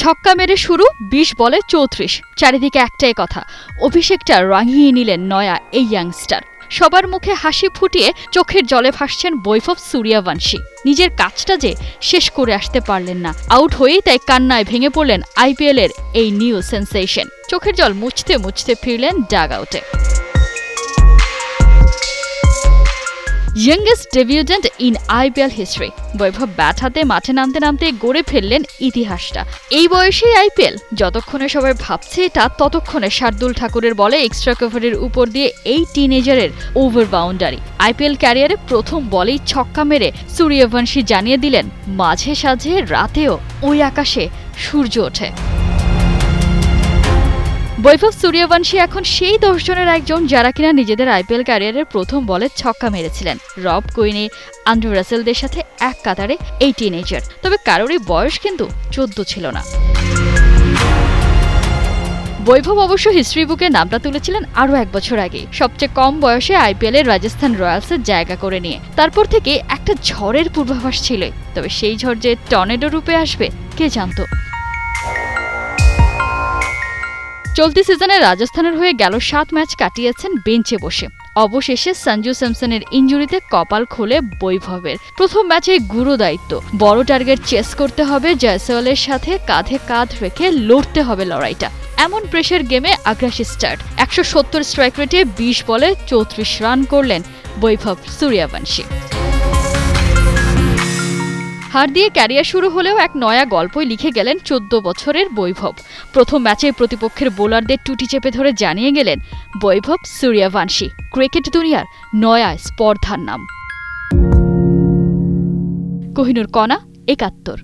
ছক্কা মেরে শুরু ২০ বলে ৩৪। চারিদিকে একটাই কথা, অভিষেকটা রাঙিয়ে নিলেন নয়া এই ইয়াংস্টার। সবার মুখে হাসি ফুটিয়ে চোখের জলে ভাসছেন বৈভব সূর্যবংশী। নিজের কাজটা যে শেষ করে আসতে পারলেন না, আউট হয়েই তাই কান্নায় ভেঙে পড়লেন আইপিএল এর এই নিউ সেন্সেশন। চোখের জল মুছতে মুছতে ফিরলেন ডাগ আউটে। youngest debutant in IPL history, Vaibhav bat হাতে মাঠে নামতে নামতে গড়ে ফেললেন ইতিহাসটা। এই বয়সেই আইপিএল, যতক্ষণে সবাই ভাবছে এটা, ততক্ষণে শার্দুল ঠাকুরের বলে এক্সট্রা কভারের উপর দিয়ে এই টিনেজারের ওভার বাউন্ডারি। আইপিএল ক্যারিয়ারে প্রথম বলেই ছক্কা মেরে সূর্যবংশী জানিয়ে দিলেন, মাঝে সাঝে রাতেও ওই আকাশে সূর্য ওঠে। বৈভব সূর্যবংশী এখন সেই ১০ জনের একজন যারা কিনা নিজেদের আইপিএল ক্যারিয়ারের প্রথম বলে ছক্কা মেরেছিলেন। রব কুইনি, আন্ড্রু রাসেলদের সাথে এক কাতারে এই টিনেজার। তবে কারোরই বয়স কিন্তু ১৪ ছিল না। বৈভব অবশ্য হিস্ট্রি বুকে নামটা তুলেছিলেন আরও ১ বছর আগে, সবচেয়ে কম বয়সে আইপিএল এর রাজস্থান রয়্যালসের জায়গা করে নিয়ে। তারপর থেকে একটা ঝড়ের পূর্বাভাস ছিল, তবে সেই ঝড় যে টর্নেডো রূপে আসবে কে জানত। চলতি সিজনে রাজস্থানের হয়ে গেল ৭ ম্যাচ কাটিয়েছেন বেঞ্চে বসে। অবশেষে সঞ্জু স্যামসনের ইনজুরিতে কপাল খোলে বৈভবের। প্রথম ম্যাচে গুরু দায়িত্ব, বড় টার্গেট চেস করতে হবে, জয়সওয়ালের সাথে কাঁধে কাঁধ রেখে লড়তে হবে লড়াইটা। এমন প্রেশার গেমে আগ্রাসী স্টার্ট। ১৭০ স্ট্রাইক রেটে ২০ বলে ৩৪ রান করলেন বৈভব সূর্যবংশী। হার দিয়ে ক্যারিয়ার শুরু হলেও এক নয়া গল্পই লিখে গেলেন ১৪ বছরের বৈভব। প্রথম ম্যাচে প্রতিপক্ষের বোলারদের টুটি চেপে ধরে জানিয়ে গেলেন, বৈভব সূর্যবংশী ক্রিকেট দুনিয়ার নয়া স্পর্ধার নাম। কোহিনুর কণা, ৭১।